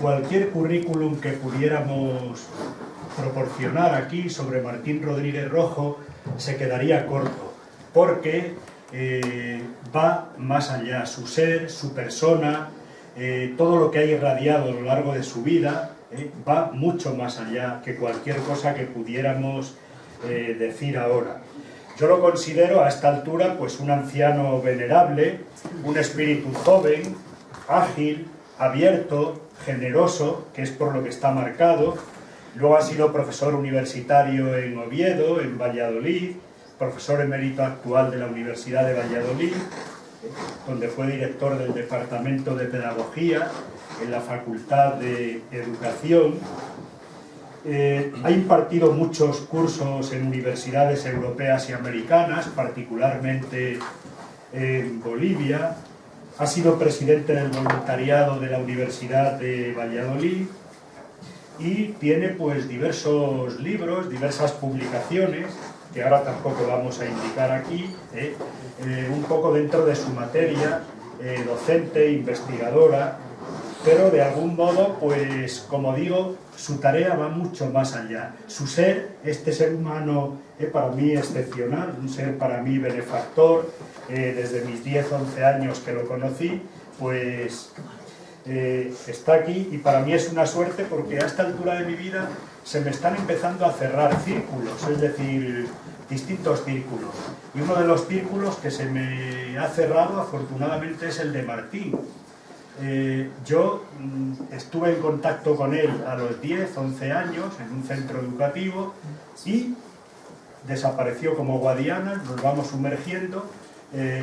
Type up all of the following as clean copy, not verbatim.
Cualquier currículum que pudiéramos proporcionar aquí sobre Martín Rodríguez Rojo se quedaría corto, porque va más allá. Su ser, su persona, todo lo que ha irradiado a lo largo de su vida va mucho más allá que cualquier cosa que pudiéramos decir ahora. Yo lo considero a esta altura pues un anciano venerable, un espíritu joven, ágil, abierto, generoso, que es por lo que está marcado. Luego ha sido profesor universitario en Oviedo, en Valladolid, profesor emérito actual de la Universidad de Valladolid, donde fue director del Departamento de Pedagogía en la Facultad de Educación. Ha impartido muchos cursos en universidades europeas y americanas, particularmente en Bolivia. Ha sido presidente del voluntariado de la Universidad de Valladolid y tiene pues diversos libros, diversas publicaciones, que ahora tampoco vamos a indicar aquí, un poco dentro de su materia, docente, investigadora, pero de algún modo, pues como digo, su tarea va mucho más allá. Su ser, este ser humano para mí excepcional, un ser para mí benefactor, desde mis 10-11 años que lo conocí, pues está aquí y para mí es una suerte porque a esta altura de mi vida se me están empezando a cerrar círculos, es decir, distintos círculos. Y uno de los círculos que se me ha cerrado afortunadamente es el de Martín. Yo estuve en contacto con él a los 10-11 años en un centro educativo y desapareció como guadiana, nos vamos sumergiendo.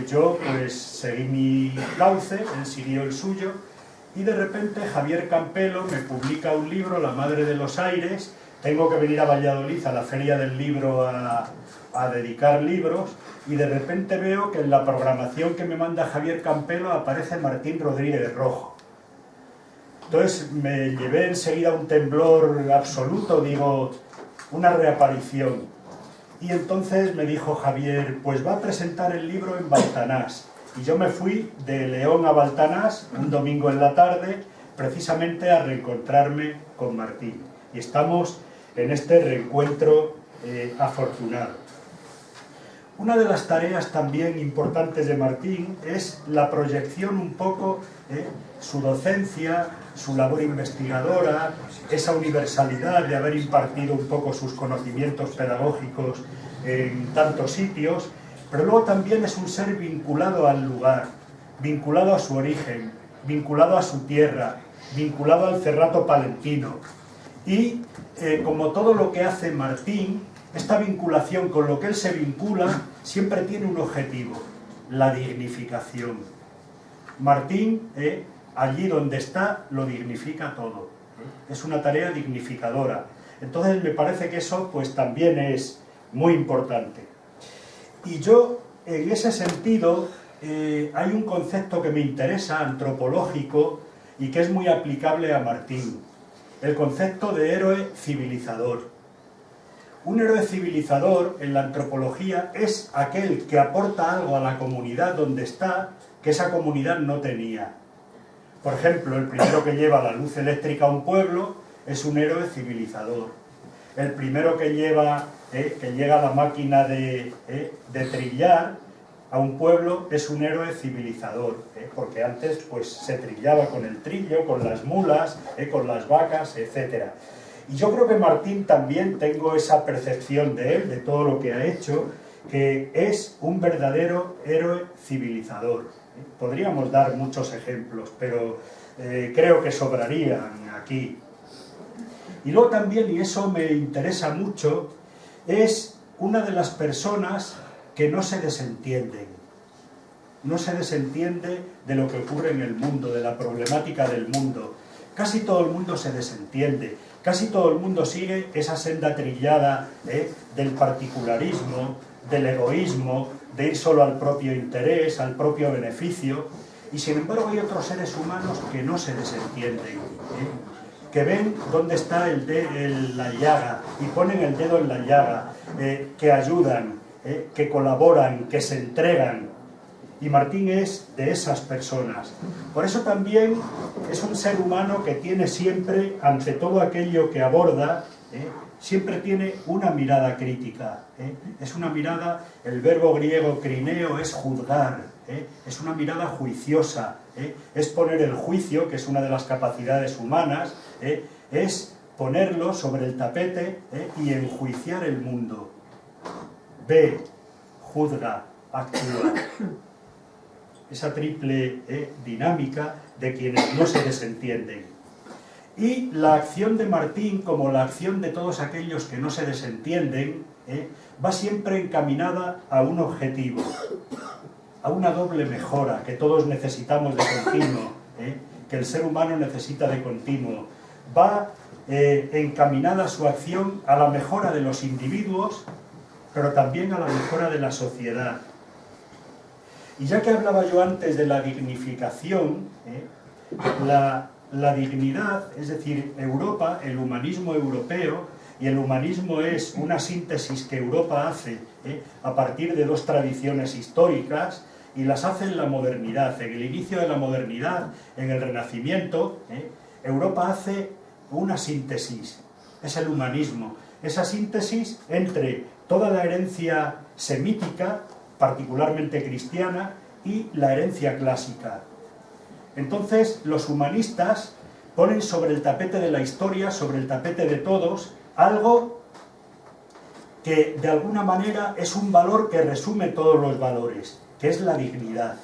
Yo pues seguí mi cauce, él siguió el suyo y de repente Javier Campelo me publica un libro, La Madre de los Aires. Tengo que venir a Valladolid a la Feria del Libro a dedicar libros y de repente veo que en la programación que me manda Javier Campelo aparece Martín Rodríguez Rojo. Entonces me llevé enseguida un temblor absoluto, digo, una reaparición. Y entonces me dijo Javier, pues va a presentar el libro en Baltanás. Y yo me fui de León a Baltanás un domingo en la tarde, precisamente a reencontrarme con Martín. Y estamos en este reencuentro afortunado. Una de las tareas también importantes de Martín es la proyección un poco, su docencia, su labor investigadora, esa universalidad de haber impartido un poco sus conocimientos pedagógicos en tantos sitios, pero luego también es un ser vinculado al lugar, vinculado a su origen, vinculado a su tierra, vinculado al Cerrato Palentino. Y como todo lo que hace Martín, esta vinculación con lo que él se vincula siempre tiene un objetivo, la dignificación. Martín, allí donde está, lo dignifica todo. Es una tarea dignificadora. Entonces me parece que eso pues también es muy importante. Y yo, en ese sentido, hay un concepto que me interesa, antropológico, y que es muy aplicable a Martín. El concepto de héroe civilizador. Un héroe civilizador en la antropología es aquel que aporta algo a la comunidad donde está que esa comunidad no tenía. Por ejemplo, el primero que lleva la luz eléctrica a un pueblo es un héroe civilizador. El primero que llega la máquina de trillar a un pueblo es un héroe civilizador, porque antes pues, se trillaba con el trillo, con las mulas, con las vacas, etc. Y yo creo que Martín también tengo esa percepción de él, de todo lo que ha hecho, que es un verdadero héroe civilizador. Podríamos dar muchos ejemplos, pero creo que sobrarían aquí. Y luego también, y eso me interesa mucho, es una de las personas que no se desentienden. No se desentiende de lo que ocurre en el mundo, de la problemática del mundo. Casi todo el mundo se desentiende, casi todo el mundo sigue esa senda trillada del particularismo, del egoísmo, de ir solo al propio interés, al propio beneficio, y sin embargo hay otros seres humanos que no se desentienden, que ven dónde está la llaga y ponen el dedo en la llaga, que ayudan, que colaboran, que se entregan. Y Martín es de esas personas. Por eso también es un ser humano que tiene siempre, ante todo aquello que aborda, siempre tiene una mirada crítica. Es una mirada, el verbo griego crineo es juzgar, es una mirada juiciosa, es poner el juicio, que es una de las capacidades humanas, es ponerlo sobre el tapete y enjuiciar el mundo. Ve, juzga, actúa. Esa triple dinámica de quienes no se desentienden. Y la acción de Martín, como la acción de todos aquellos que no se desentienden, va siempre encaminada a un objetivo, a una doble mejora que todos necesitamos de continuo, que el ser humano necesita de continuo. Va encaminada su acción a la mejora de los individuos, pero también a la mejora de la sociedad. Y ya que hablaba yo antes de la dignificación, la dignidad, es decir, Europa, el humanismo europeo, y el humanismo es una síntesis que Europa hace a partir de dos tradiciones históricas, y las hace en la modernidad, en el inicio de la modernidad, en el Renacimiento. Europa hace una síntesis, es el humanismo, esa síntesis entre toda la herencia semítica, particularmente cristiana, y la herencia clásica. Entonces, los humanistas ponen sobre el tapete de la historia, sobre el tapete de todos, algo que de alguna manera es un valor que resume todos los valores, que es la dignidad,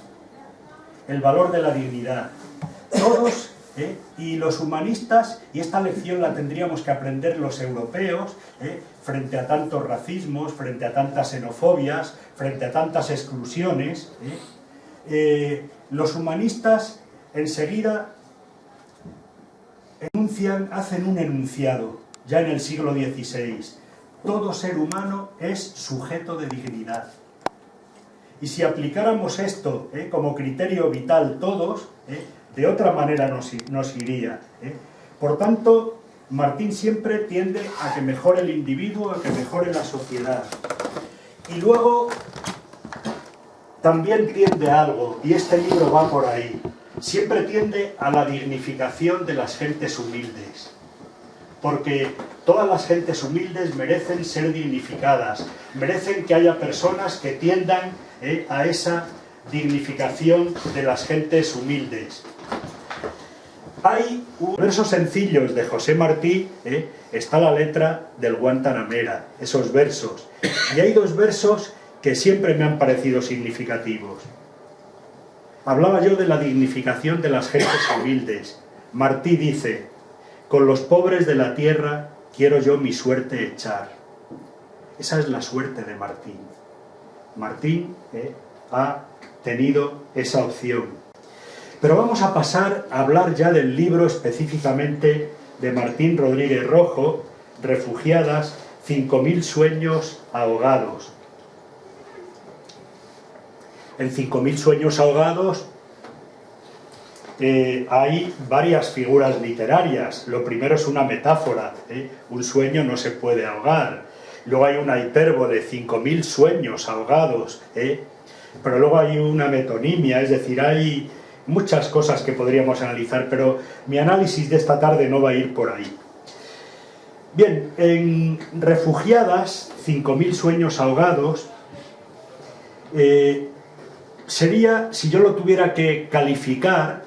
el valor de la dignidad. Todos, y los humanistas, y esta lección la tendríamos que aprender los europeos, frente a tantos racismos, frente a tantas xenofobias, frente a tantas exclusiones, los humanistas enseguida hacen un enunciado, ya en el siglo XVI. Todo ser humano es sujeto de dignidad. Y si aplicáramos esto como criterio vital todos, de otra manera nos iría. Por tanto, Martín siempre tiende a que mejore el individuo, a que mejore la sociedad. Y luego también tiende a algo, y este libro va por ahí, siempre tiende a la dignificación de las gentes humildes. Porque todas las gentes humildes merecen ser dignificadas, merecen que haya personas que tiendan a esa dignificación de las gentes humildes. Hay versos sencillos de José Martí, está la letra del Guantanamera, esos versos. Y hay dos versos que siempre me han parecido significativos. Hablaba yo de la dignificación de las gentes humildes. Martí dice: con los pobres de la tierra quiero yo mi suerte echar. Esa es la suerte de Martín. Martín ha tenido esa opción. Pero vamos a pasar a hablar ya del libro específicamente de Martín Rodríguez Rojo, Refugiadas, 5.000 sueños ahogados. En 5.000 sueños ahogados hay varias figuras literarias. Lo primero es una metáfora, un sueño no se puede ahogar. Luego hay una hipérbole, 5.000 sueños ahogados, pero luego hay una metonimia, es decir, hay muchas cosas que podríamos analizar, pero mi análisis de esta tarde no va a ir por ahí. Bien, en Refugiadas, 5.000 sueños ahogados, sería, si yo lo tuviera que calificar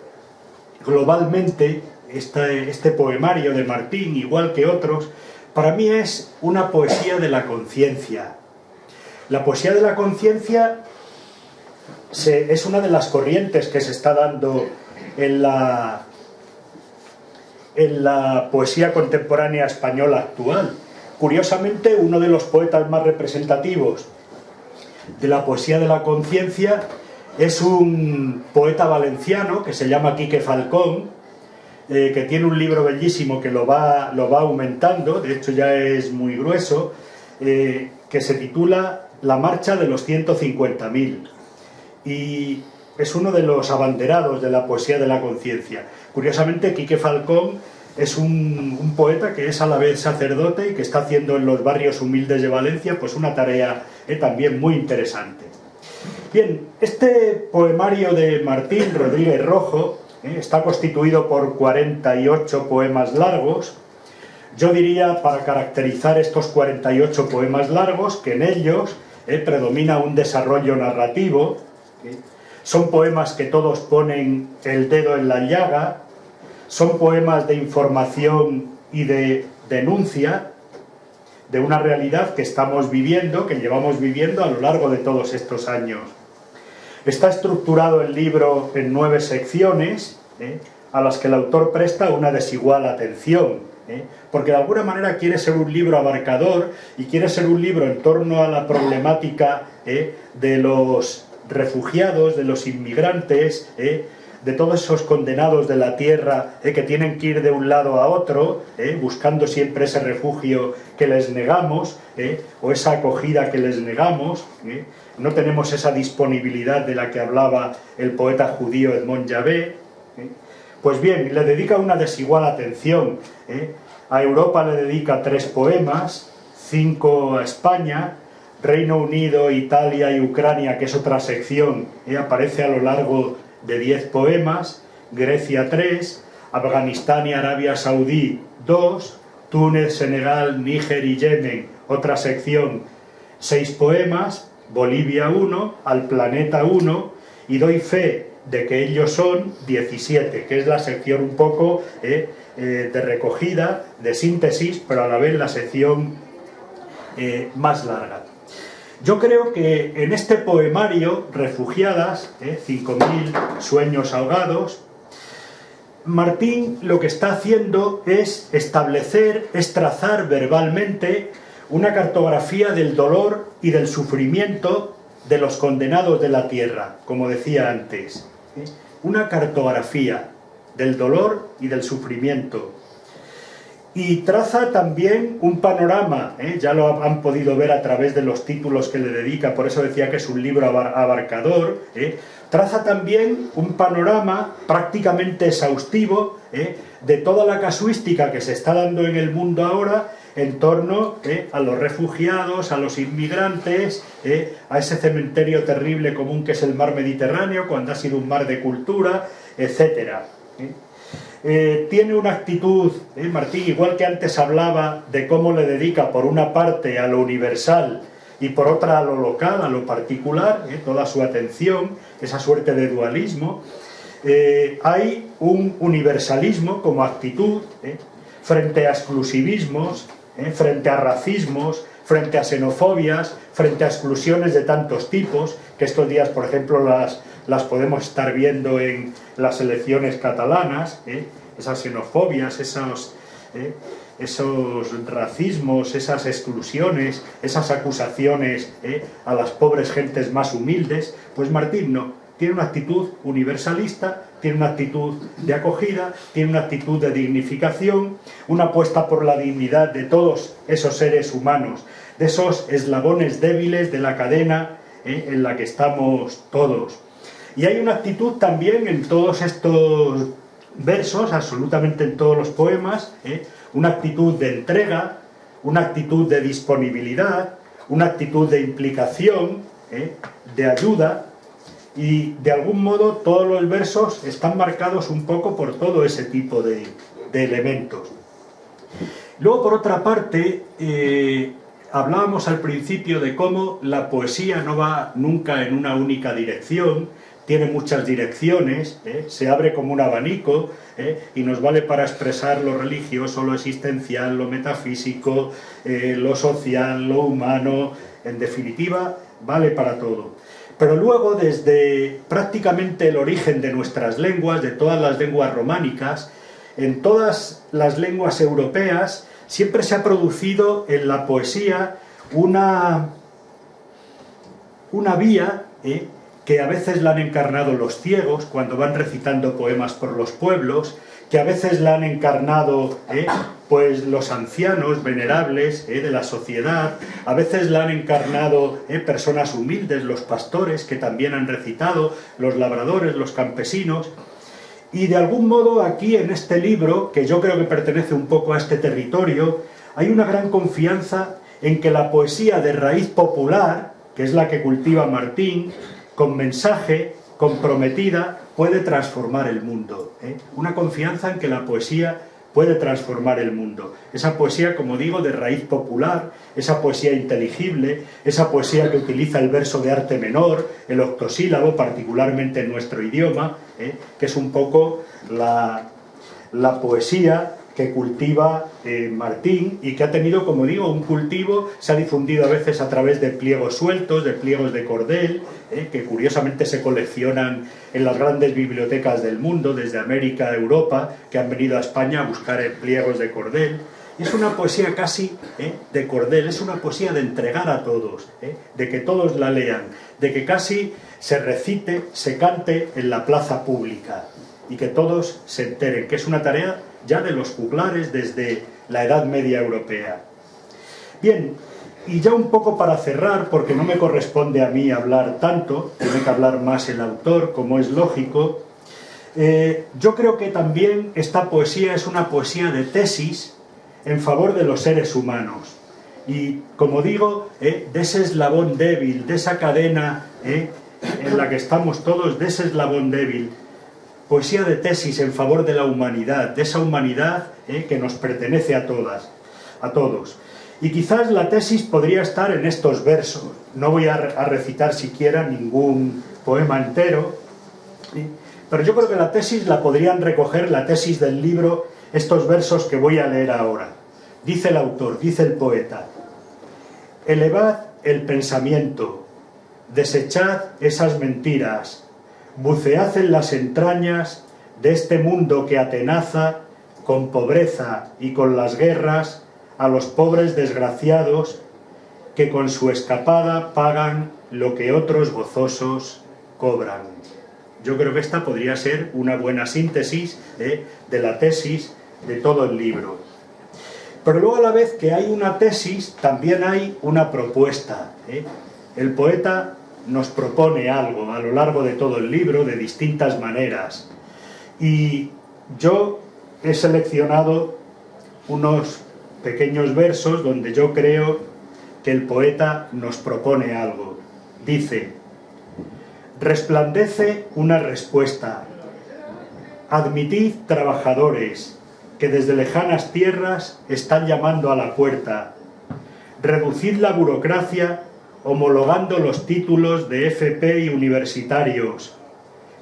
globalmente, este poemario de Martín, igual que otros, para mí es una poesía de la conciencia. La poesía de la conciencia es una de las corrientes que se está dando en la poesía contemporánea española actual. Curiosamente, uno de los poetas más representativos de la poesía de la conciencia es un poeta valenciano que se llama Quique Falcón, que tiene un libro bellísimo que lo va aumentando, de hecho ya es muy grueso, que se titula La marcha de los 150.000. Y es uno de los abanderados de la poesía de la conciencia. Curiosamente, Quique Falcón es un poeta que es a la vez sacerdote y que está haciendo en los barrios humildes de Valencia pues una tarea también muy interesante. Bien, este poemario de Martín Rodríguez Rojo está constituido por 48 poemas largos. Yo diría, para caracterizar estos 48 poemas largos, que en ellos predomina un desarrollo narrativo. Son poemas que todos ponen el dedo en la llaga, son poemas de información y de denuncia de una realidad que estamos viviendo, que llevamos viviendo a lo largo de todos estos años. Está estructurado el libro en 9 secciones, a las que el autor presta una desigual atención, porque de alguna manera quiere ser un libro abarcador y quiere ser un libro en torno a la problemática de los refugiados, de los inmigrantes, de todos esos condenados de la tierra que tienen que ir de un lado a otro, buscando siempre ese refugio que les negamos, o esa acogida que les negamos. No tenemos esa disponibilidad de la que hablaba el poeta judío Edmond Javé. Pues bien, le dedica una desigual atención. A Europa le dedica 3 poemas, 5 a España, Reino Unido, Italia y Ucrania, que es otra sección, aparece a lo largo de 10 poemas, Grecia 3, Afganistán y Arabia Saudí 2, Túnez, Senegal, Níger y Yemen, otra sección, 6 poemas, Bolivia 1, Al Planeta 1, y doy fe de que ellos son 17, que es la sección un poco de recogida, de síntesis, pero a la vez la sección más larga. Yo creo que en este poemario, Refugiadas, 5.000 sueños ahogados, Martín lo que está haciendo es establecer, es trazar verbalmente una cartografía del dolor y del sufrimiento de los condenados de la tierra, como decía antes. Una cartografía del dolor y del sufrimiento. Y traza también un panorama, ya lo han podido ver a través de los títulos que le dedica, por eso decía que es un libro abarcador. Traza también un panorama prácticamente exhaustivo de toda la casuística que se está dando en el mundo ahora en torno a los refugiados, a los inmigrantes, a ese cementerio terrible común que es el mar Mediterráneo, cuando ha sido un mar de cultura, etcétera. Tiene una actitud, Martín, igual que antes hablaba de cómo le dedica por una parte a lo universal y por otra a lo local, a lo particular, toda su atención, esa suerte de dualismo, hay un universalismo como actitud frente a exclusivismos, frente a racismos, frente a xenofobias, frente a exclusiones de tantos tipos, que estos días, por ejemplo, las podemos estar viendo en las elecciones catalanas, esas xenofobias, esos racismos, esas exclusiones, esas acusaciones a las pobres gentes más humildes. Pues Martín no, tiene una actitud universalista, tiene una actitud de acogida, tiene una actitud de dignificación, una apuesta por la dignidad de todos esos seres humanos, de esos eslabones débiles de la cadena en la que estamos todos. Y hay una actitud también en todos estos versos, absolutamente en todos los poemas, una actitud de entrega, una actitud de disponibilidad, una actitud de implicación, de ayuda, y de algún modo todos los versos están marcados un poco por todo ese tipo de elementos. Luego, por otra parte, hablábamos al principio de cómo la poesía no va nunca en una única dirección, tiene muchas direcciones, se abre como un abanico y nos vale para expresar lo religioso, lo existencial, lo metafísico, lo social, lo humano, en definitiva, vale para todo. Pero luego, desde prácticamente el origen de nuestras lenguas, de todas las lenguas románicas, en todas las lenguas europeas, siempre se ha producido en la poesía una vía que a veces la han encarnado los ciegos cuando van recitando poemas por los pueblos, que a veces la han encarnado pues los ancianos venerables de la sociedad, a veces la han encarnado personas humildes, los pastores que también han recitado, los labradores, los campesinos, Y de algún modo aquí en este libro, que yo creo que pertenece un poco a este territorio, hay una gran confianza en que la poesía de raíz popular, que es la que cultiva Martín, con mensaje, comprometida, puede transformar el mundo, ¿eh? Una confianza en que la poesía puede transformar el mundo. Esa poesía, como digo, de raíz popular, esa poesía inteligible, esa poesía que utiliza el verso de arte menor, el octosílabo, particularmente en nuestro idioma, que es un poco la poesía que cultiva Martín y que ha tenido, como digo, un cultivo, se ha difundido a veces a través de pliegos sueltos, de pliegos de cordel, que curiosamente se coleccionan en las grandes bibliotecas del mundo, desde América a Europa, que han venido a España a buscar pliegos de cordel. Y es una poesía casi de cordel, es una poesía de entregar a todos, de que todos la lean, de que casi se recite, se cante en la plaza pública y que todos se enteren, que es una tarea ya de los juglares desde la Edad Media europea. Bien, y ya un poco para cerrar, porque no me corresponde a mí hablar tanto, tiene que hablar más el autor, como es lógico, yo creo que también esta poesía es una poesía de tesis en favor de los seres humanos. Y, como digo, de ese eslabón débil, de esa cadena en la que estamos todos, de ese eslabón débil, poesía de tesis en favor de la humanidad, de esa humanidad que nos pertenece a todas, a todos. Y quizás la tesis podría estar en estos versos. No voy a recitar siquiera ningún poema entero, pero yo creo que la tesis la podrían recoger, la tesis del libro, estos versos que voy a leer ahora. Dice el autor, dice el poeta: elevad el pensamiento, desechad esas mentiras, bucead en las entrañas de este mundo que atenaza con pobreza y con las guerras a los pobres desgraciados que con su escapada pagan lo que otros gozosos cobran. Yo creo que esta podría ser una buena síntesis de la tesis de todo el libro. Pero luego, a la vez que hay una tesis, también hay una propuesta. El poeta nos propone algo a lo largo de todo el libro de distintas maneras. Y yo he seleccionado unos pequeños versos donde yo creo que el poeta nos propone algo. Dice: resplandece una respuesta. Admitid, trabajadores, que desde lejanas tierras están llamando a la puerta. Reducid la burocracia homologando los títulos de FP y universitarios.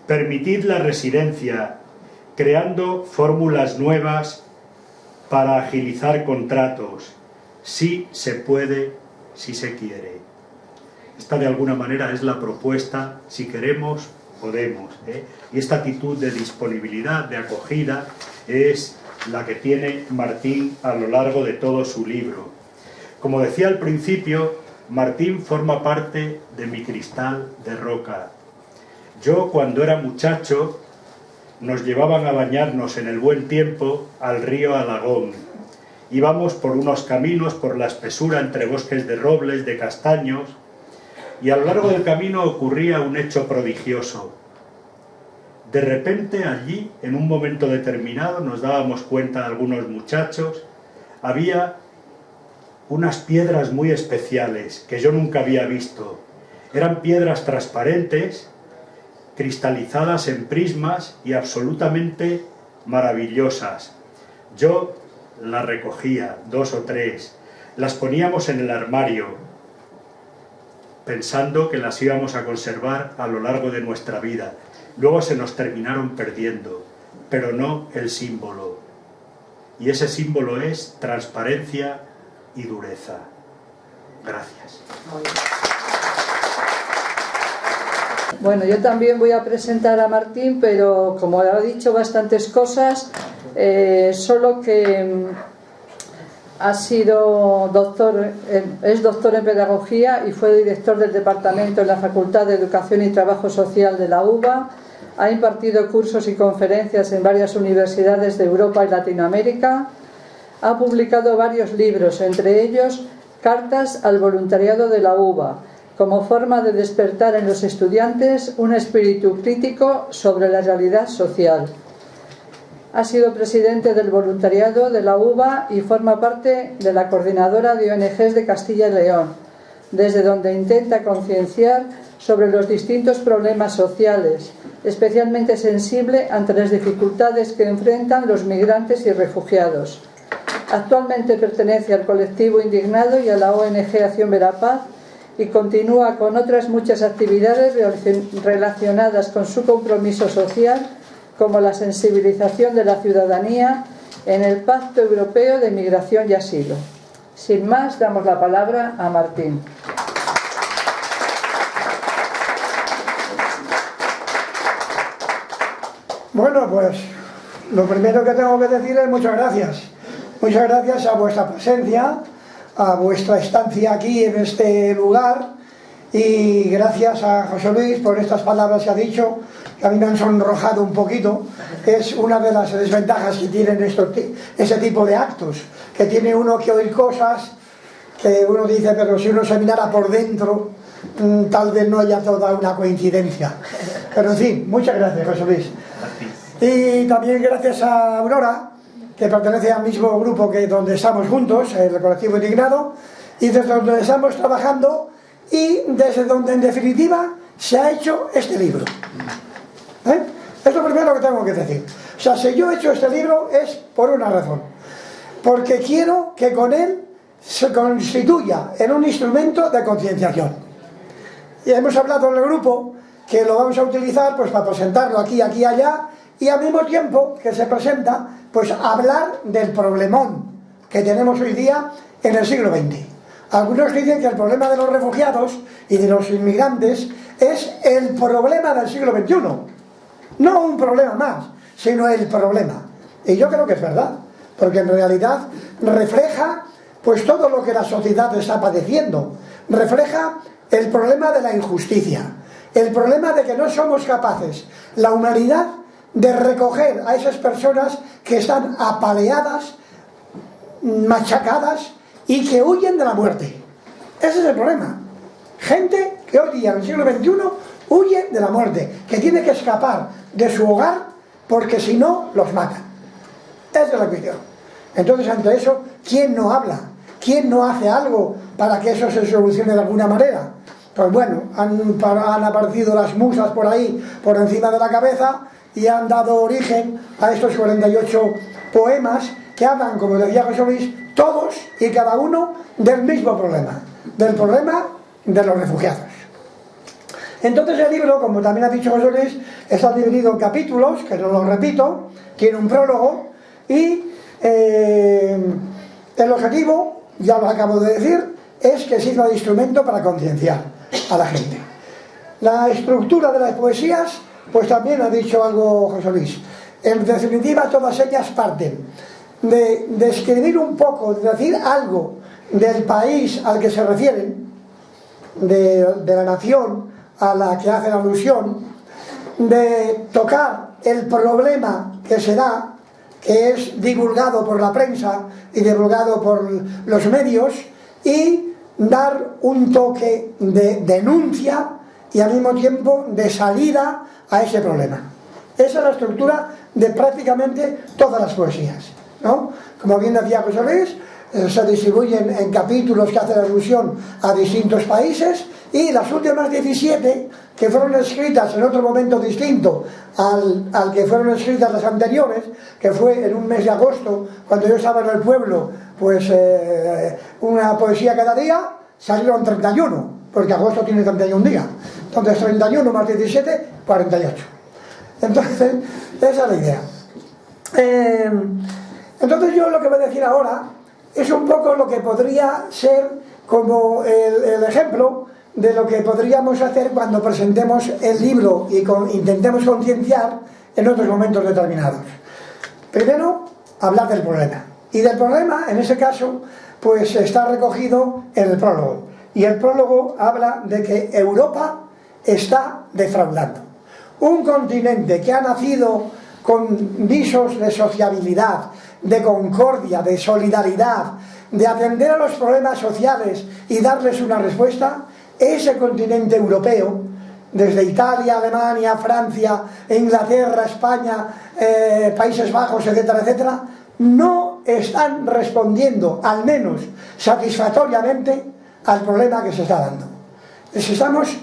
Permitid la residencia, creando fórmulas nuevas para agilizar contratos. Sí se puede, si se quiere. Esta, de alguna manera, es la propuesta: si queremos, podemos. Y esta actitud de disponibilidad, de acogida, es la que tiene Martín a lo largo de todo su libro. Como decía al principio, Martín forma parte de mi cristal de roca. Yo, cuando era muchacho, nos llevaban a bañarnos en el buen tiempo al río Alagón. Íbamos por unos caminos, por la espesura entre bosques de robles, de castaños, y a lo largo del camino ocurría un hecho prodigioso. De repente allí, en un momento determinado, nos dábamos cuenta algunos muchachos, había unas piedras muy especiales que yo nunca había visto. Eran piedras transparentes, cristalizadas en prismas y absolutamente maravillosas. Yo las recogía, 2 o 3, las poníamos en el armario, pensando que las íbamos a conservar a lo largo de nuestra vida. Luego se nos terminaron perdiendo, pero no el símbolo. Y ese símbolo es transparencia y dureza. Gracias. Bueno, yo también voy a presentar a Martín, pero como ha dicho bastantes cosas, solo que ha sido doctor, es doctor en pedagogía y fue director del departamento en la Facultad de Educación y Trabajo Social de la UBA. Ha impartido cursos y conferencias en varias universidades de Europa y Latinoamérica. Ha publicado varios libros, entre ellos Cartas al voluntariado de la UBA, como forma de despertar en los estudiantes un espíritu crítico sobre la realidad social. Ha sido presidente del voluntariado de la UBA y forma parte de la Coordinadora de ONGs de Castilla y León, desde donde intenta concienciar sobre los distintos problemas sociales, especialmente sensible ante las dificultades que enfrentan los migrantes y refugiados. Actualmente pertenece al colectivo Indignado y a la ONG Acción Verapaz y continúa con otras muchas actividades relacionadas con su compromiso social, como la sensibilización de la ciudadanía en el Pacto Europeo de Migración y Asilo. Sin más, damos la palabra a Martín. Bueno, pues lo primero que tengo que decir es muchas gracias. Muchas gracias a vuestra presencia, a vuestra estancia aquí en este lugar, y gracias a José Luis por estas palabras que ha dicho, que a mí me han sonrojado un poquito. Es una de las desventajas que tienen ese tipo de actos, que tiene uno que oír cosas que uno dice, pero si uno se mirara por dentro, tal vez no haya toda una coincidencia. Pero en fin, muchas gracias, José Luis. Y también gracias a Aurora, que pertenece al mismo grupo que donde estamos juntos, el colectivo Indignado, y desde donde estamos trabajando y desde donde en definitiva se ha hecho este libro. Es lo primero que tengo que decir. O sea, si yo he hecho este libro es por una razón, porque quiero que con él se constituya en un instrumento de concienciación. Y hemos hablado en el grupo que lo vamos a utilizar pues para presentarlo aquí, aquí, allá, y al mismo tiempo que se presenta, pues hablar del problemón que tenemos hoy día en el siglo XX. Algunos dicen que el problema de los refugiados y de los inmigrantes es el problema del siglo XXI. No un problema más, sino el problema. Y yo creo que es verdad, porque en realidad refleja pues todo lo que la sociedad está padeciendo. Refleja el problema de la injusticia, el problema de que no somos capaces, la humanidad, de recoger a esas personas que están apaleadas, machacadas y que huyen de la muerte. Ese es el problema. Gente que hoy día en el siglo XXI huye de la muerte, que tiene que escapar de su hogar porque si no los matan. Esa es la cuestión. Entonces, ante eso, ¿quién no habla? ¿Quién no hace algo para que eso se solucione de alguna manera? Pues bueno, han aparecido las musas por ahí, por encima de la cabeza, y han dado origen a estos 48 poemas que hablan, como decía José Luis, todos y cada uno del mismo problema, del problema de los refugiados. Entonces el libro, como también ha dicho José Luis, está dividido en capítulos, que no lo repito, tiene un prólogo y el objetivo, ya lo acabo de decir, es que sirva de instrumento para concienciar a la gente. La estructura de las poesías, pues también ha dicho algo José Luis. En definitiva, todas ellas parten de escribir un poco, de decir algo del país al que se refieren, de la nación a la que hacen alusión, de tocar el problema que se da, que es divulgado por la prensa y divulgado por los medios, y dar un toque de denuncia y al mismo tiempo de salida a ese problema. Esa es la estructura de prácticamente todas las poesías, ¿no? Como bien decía José Luis, se distribuyen en capítulos que hacen alusión a distintos países, y las últimas 17, que fueron escritas en otro momento distinto al que fueron escritas las anteriores, que fue en un mes de agosto, cuando yo estaba en el pueblo, pues una poesía cada día, salieron 31, porque agosto tiene 31 días. Entonces 31 más 17, 48. Entonces, esa es la idea. Entonces yo lo que voy a decir ahora es un poco lo que podría ser como el ejemplo de lo que podríamos hacer cuando presentemos el libro y intentemos concienciar en otros momentos determinados. Primero, hablar del problema. Y del problema, en ese caso, pues está recogido en el prólogo. Y el prólogo habla de que Europa está defraudando. Un continente que ha nacido con visos de sociabilidad, de concordia, de solidaridad, de atender a los problemas sociales y darles una respuesta, ese continente europeo desde Italia, Alemania, Francia, Inglaterra, España, Países Bajos, etcétera, etcétera, no están respondiendo, al menos satisfactoriamente, al problema que se está dando. Les estamos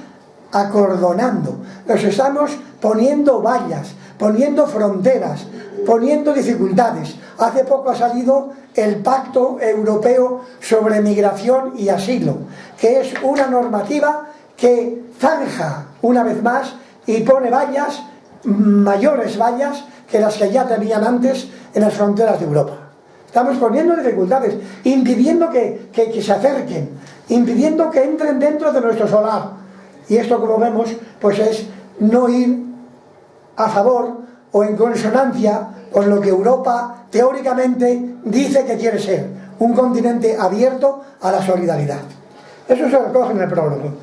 acordonando, los estamos poniendo vallas, poniendo fronteras, poniendo dificultades. Hace poco ha salido el Pacto Europeo sobre Migración y Asilo, que es una normativa que zanja una vez más y pone vallas, mayores vallas que las que ya tenían antes en las fronteras de Europa. Estamos poniendo dificultades, impidiendo que se acerquen, impidiendo que entren dentro de nuestro solar. Y esto, como vemos, pues es no ir a favor o en consonancia con lo que Europa teóricamente dice que quiere ser, un continente abierto a la solidaridad. Eso se recoge en el prólogo.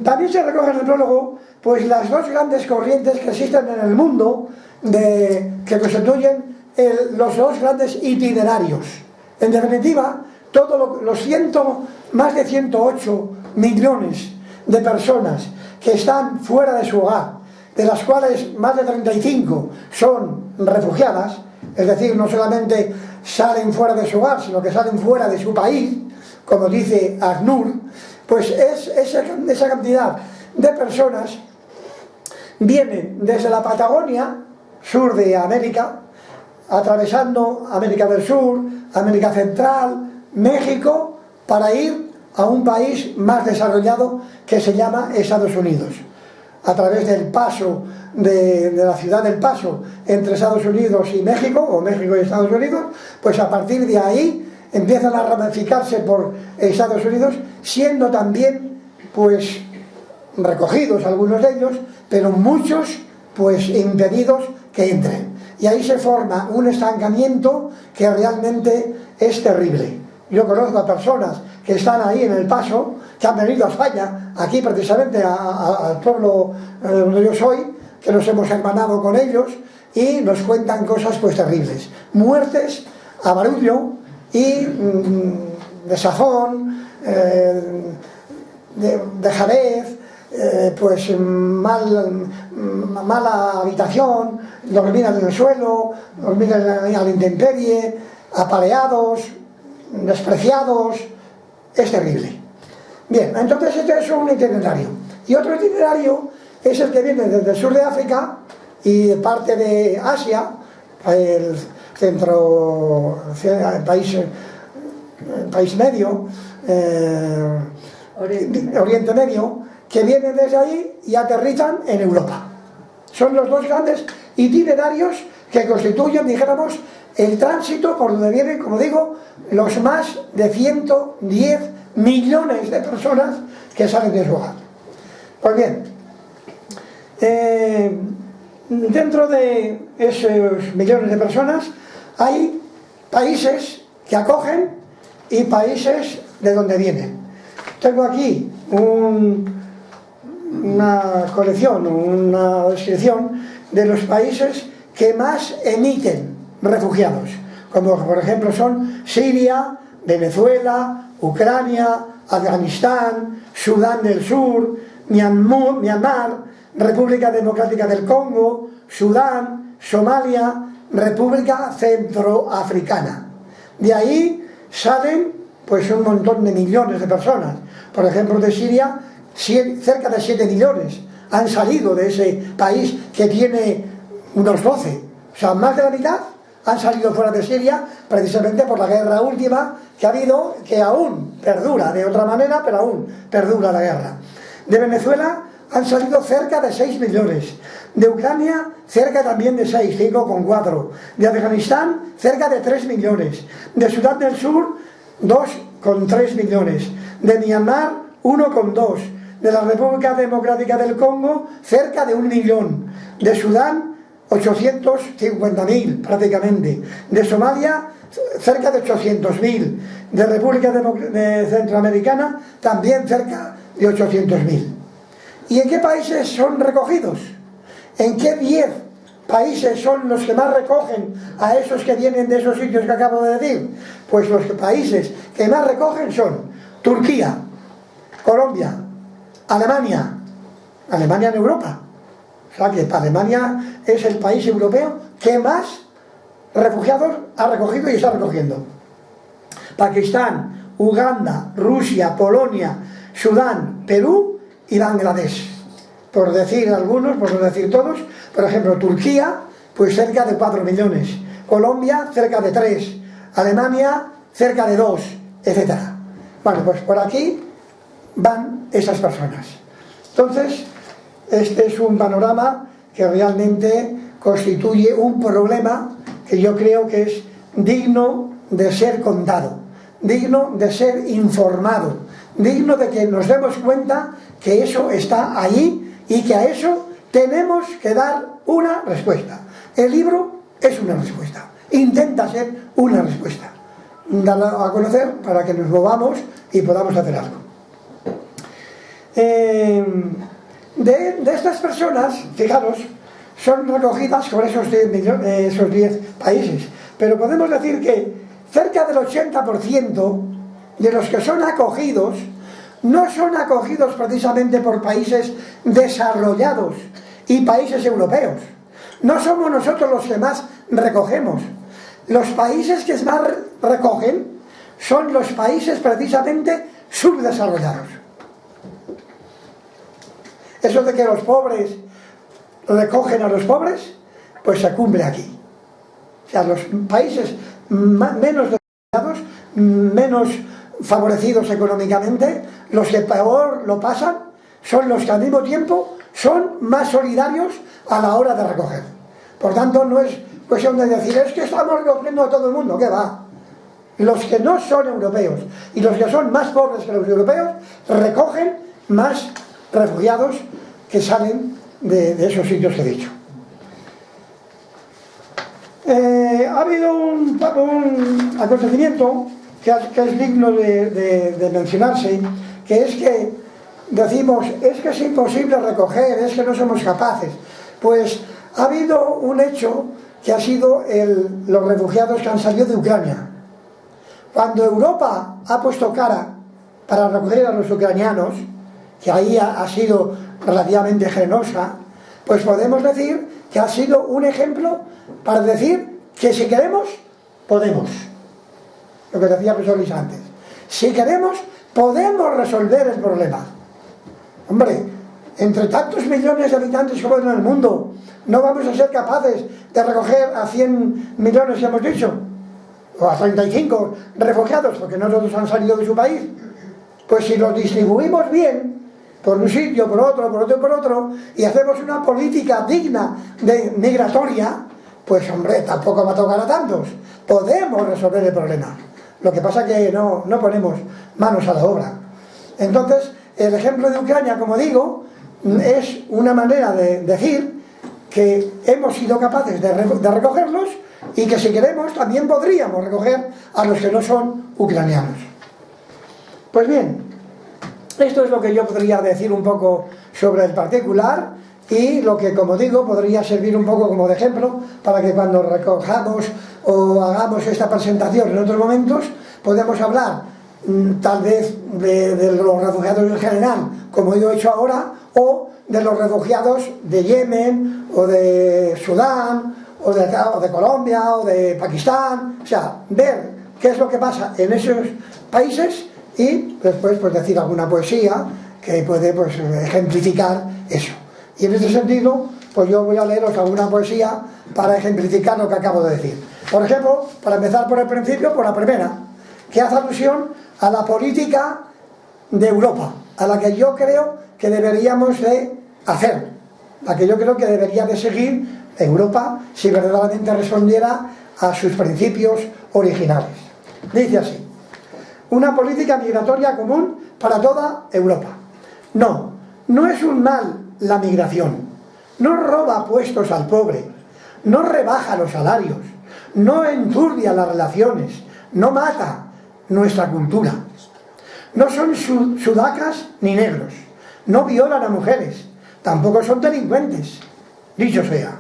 También se recoge en el prólogo pues las dos grandes corrientes que existen en el mundo que constituyen los dos grandes itinerarios. En definitiva, más de 108 millones de personas que están fuera de su hogar, de las cuales más de 35 son refugiadas, es decir, no solamente salen fuera de su hogar, sino que salen fuera de su país, como dice ACNUR, pues esa cantidad de personas vienen desde la Patagonia, sur de América, atravesando América del Sur, América Central, México, para ir a un país más desarrollado que se llama Estados Unidos. A través del paso, de la ciudad del Paso entre Estados Unidos y México, o México y Estados Unidos, pues a partir de ahí empiezan a ramificarse por Estados Unidos, siendo también pues recogidos algunos de ellos, pero muchos pues impedidos que entren. Y ahí se forma un estancamiento que realmente es terrible. Yo conozco a personas que están ahí en el Paso, que han venido a España, aquí precisamente al pueblo donde yo soy, que nos hemos hermanado con ellos, y nos cuentan cosas pues terribles. Muertes a barullo y desazón, dejadez, pues mala habitación, dormir en el suelo, dormir a la intemperie, apareados, despreciados. Es terrible. Bien, entonces este es un itinerario. Y otro itinerario es el que viene desde el sur de África y parte de Asia, el país medio, Oriente Medio, que vienen desde ahí y aterrizan en Europa. Son los dos grandes itinerarios que constituyen, dijéramos, el tránsito por donde vienen, como digo, los más de 110 millones de personas que salen de su hogar. Pues bien, dentro de esos millones de personas hay países que acogen y países de donde vienen. Tengo aquí una colección, una descripción de los países que más emiten refugiados, como por ejemplo son Siria, Venezuela, Ucrania, Afganistán, Sudán del Sur, Myanmar, República Democrática del Congo, Sudán, Somalia, República Centroafricana. De ahí salen pues un montón de millones de personas. Por ejemplo, de Siria, cerca de 7 millones han salido de ese país que tiene unos 12. O sea, más de la mitad han salido fuera de Siria precisamente por la guerra última que ha habido, que aún perdura de otra manera, pero aún perdura la guerra. De Venezuela han salido cerca de 6 millones. De Ucrania, cerca también de 6, 5,4. De Afganistán, cerca de 3 millones. De Sudán del Sur, 2,3 millones. De Myanmar, 1,2. De la República Democrática del Congo, cerca de 1 millón. De Sudán, 850.000 prácticamente. De Somalia, cerca de 800.000. De República Centroamericana, también cerca de 800.000. ¿Y en qué países son recogidos? ¿En qué 10 países son los que más recogen a esos que vienen de esos sitios que acabo de decir? Pues los países que más recogen son Turquía, Colombia, Alemania, Alemania en Europa. O sea que Alemania es el país europeo que más refugiados ha recogido y está recogiendo. Pakistán, Uganda, Rusia, Polonia, Sudán, Perú y Bangladesh. Por decir algunos, por no decir todos. Por ejemplo, Turquía, pues cerca de 4 millones. Colombia, cerca de 3. Alemania, cerca de 2, etc. Bueno, pues por aquí van esas personas. Entonces, este es un panorama que realmente constituye un problema que yo creo que es digno de ser contado, digno de ser informado, digno de que nos demos cuenta que eso está ahí y que a eso tenemos que dar una respuesta. El libro es una respuesta, intenta ser una respuesta. Darla a conocer para que nos movamos y podamos hacer algo. De estas personas, fijaros, son recogidas con esos 10 países, pero podemos decir que cerca del 80% de los que son acogidos no son acogidos precisamente por países desarrollados y países europeos. No somos nosotros los que más recogemos. Los países que más recogen son los países precisamente subdesarrollados. Eso de que los pobres recogen a los pobres, pues se cumple aquí. O sea, los países menos desarrollados, menos favorecidos económicamente, los que peor lo pasan, son los que al mismo tiempo son más solidarios a la hora de recoger. Por tanto, no es cuestión de decir, es que estamos recogiendo a todo el mundo, ¿qué va? Los que no son europeos y los que son más pobres que los europeos recogen más refugiados que salen de esos sitios que he dicho. Ha habido un acontecimiento que es digno de mencionarse, que es que decimos, es que es imposible recoger, es que no somos capaces. Pues ha habido un hecho que ha sido los refugiados que han salido de Ucrania. Cuando Europa ha puesto cara para recoger a los ucranianos, que ahí ha sido relativamente generosa, pues podemos decir que ha sido un ejemplo para decir que si queremos, podemos. Lo que decía José Luis antes. Si queremos, podemos resolver el problema. Hombre, entre tantos millones de habitantes como hay en el mundo, ¿no vamos a ser capaces de recoger a 100 millones que hemos dicho? O a 35 refugiados, porque no todos han salido de su país. Pues si los distribuimos bien, por un sitio, por otro, por otro y por otro, y hacemos una política digna de migratoria, pues hombre, tampoco va a tocar a tantos. Podemos resolver el problema. Lo que pasa es que no ponemos manos a la obra. Entonces, el ejemplo de Ucrania, como digo, es una manera de decir que hemos sido capaces de recogerlos y que si queremos también podríamos recoger a los que no son ucranianos. Pues bien, esto es lo que yo podría decir un poco sobre el particular y lo que, como digo, podría servir un poco como de ejemplo para que cuando recojamos o hagamos esta presentación en otros momentos podemos hablar tal vez de los refugiados en general, como yo he hecho ahora, o de los refugiados de Yemen o de Sudán o de Colombia o de Pakistán, o sea, ver qué es lo que pasa en esos países y después pues decir alguna poesía que puede pues ejemplificar eso. Y en ese sentido pues yo voy a leeros alguna poesía para ejemplificar lo que acabo de decir. Por ejemplo, para empezar por el principio, por la primera, que hace alusión a la política de Europa, a la que yo creo que deberíamos de hacer, la que yo creo que debería de seguir Europa si verdaderamente respondiera a sus principios originales. Dice así: una política migratoria común para toda Europa. No es un mal la migración, no roba puestos al pobre, no rebaja los salarios, no enturbia las relaciones, no mata nuestra cultura. No son sudacas ni negros, no violan a mujeres, tampoco son delincuentes. Dicho sea,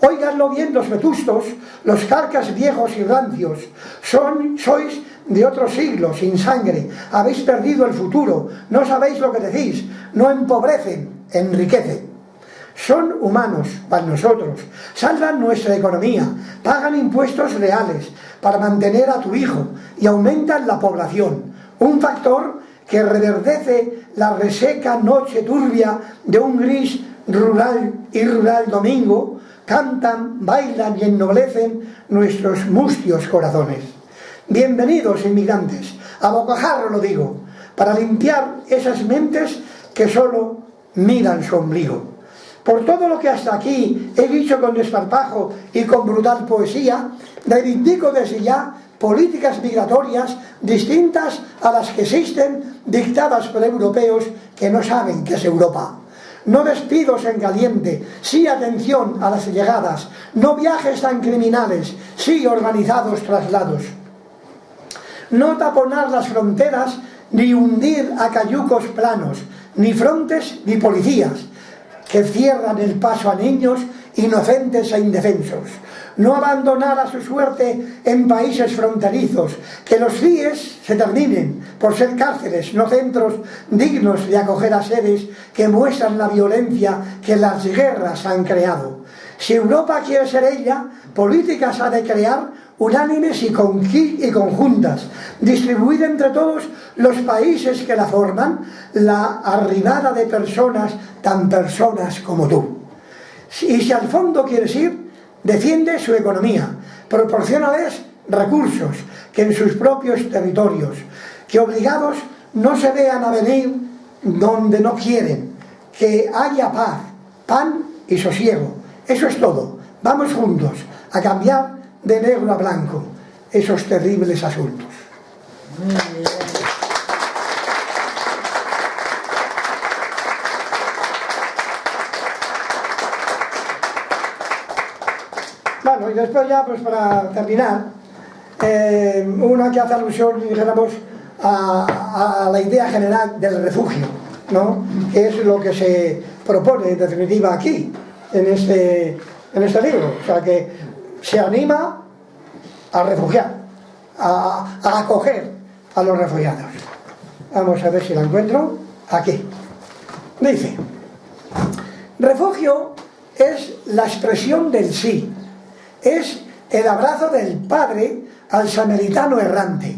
óiganlo bien los vetustos, los carcas viejos y rancios, sois de otro siglo, sin sangre, habéis perdido el futuro, no sabéis lo que decís, no empobrecen, enriquecen. Son humanos para nosotros, salvan nuestra economía, pagan impuestos reales para mantener a tu hijo y aumentan la población, un factor que reverdece la reseca noche turbia de un gris rural domingo. Cantan, bailan y ennoblecen nuestros mustios corazones. Bienvenidos, inmigrantes, a bocajarro lo digo, para limpiar esas mentes que solo miran su ombligo. Por todo lo que hasta aquí he dicho con desparpajo y con brutal poesía, reivindico desde ya políticas migratorias distintas a las que existen, dictadas por europeos que no saben qué es Europa. No despidos en caliente, sí atención a las llegadas, no viajes tan criminales, sí organizados traslados. No taponar las fronteras, ni hundir a cayucos planos, ni frontes ni policías que cierran el paso a niños inocentes e indefensos. No abandonar a su suerte en países fronterizos, que los CIEs se terminen por ser cárceles, no centros dignos de acoger a seres que muestran la violencia que las guerras han creado. Si Europa quiere ser ella, políticas ha de crear unánimes y conjuntas, distribuir entre todos los países que la forman la arribada de personas tan personas como tú. Y si al fondo quieres ir, defiende su economía, proporciónales recursos que en sus propios territorios, que obligados no se vean a venir donde no quieren, que haya paz, pan y sosiego. Eso es todo. Vamos juntos a cambiar de negro a blanco esos terribles asuntos. Bueno, y después ya, pues para terminar, una que hace alusión, dijéramos, a la idea general del refugio, ¿no? Que es lo que se propone en definitiva aquí, en este libro. O sea, que se anima a refugiar, a acoger a los refugiados. Vamos a ver si la encuentro. Aquí. Dice: refugio es la expresión del sí, es el abrazo del padre al samaritano errante,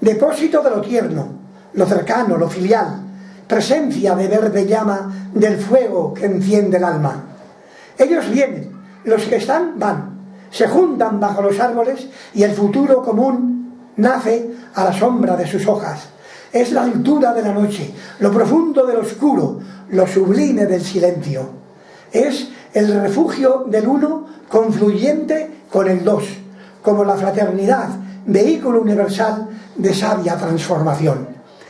depósito de lo tierno, lo cercano, lo filial, presencia de verde llama del fuego que enciende el alma. Ellos vienen, los que están van, se juntan bajo los árboles y el futuro común nace a la sombra de sus hojas. Es la altura de la noche, lo profundo del oscuro, lo sublime del silencio. Es el refugio del uno confluyente con el dos, como la fraternidad, vehículo universal de sabia transformación.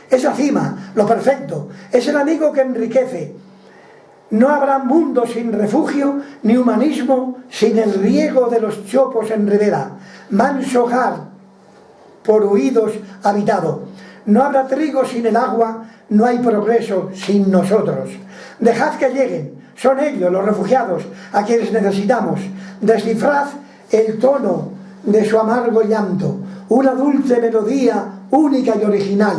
Es la cima, lo perfecto, es el amigo que enriquece. No habrá mundo sin refugio, ni humanismo sin el riego de los chopos en ribera, manso hogar por huidos habitado. No habrá trigo sin el agua, no hay progreso sin nosotros. Dejad que lleguen, son ellos los refugiados a quienes necesitamos. Descifrad el tono de su amargo llanto, una dulce melodía única y original.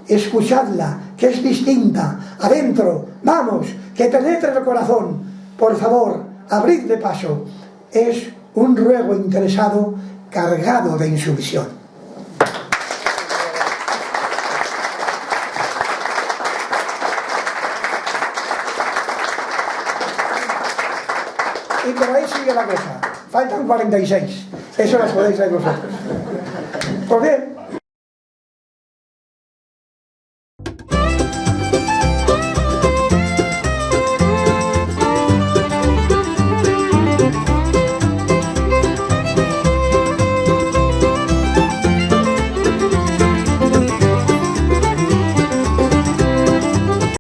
Escuchadla, que es distinta. Adentro, vamos, que penetre el corazón. Por favor, abridle paso. Es un ruego interesado cargado de insumisión. Y por ahí sigue la cosa. Faltan 46. Eso las podéis hacer vosotros. Pues bien,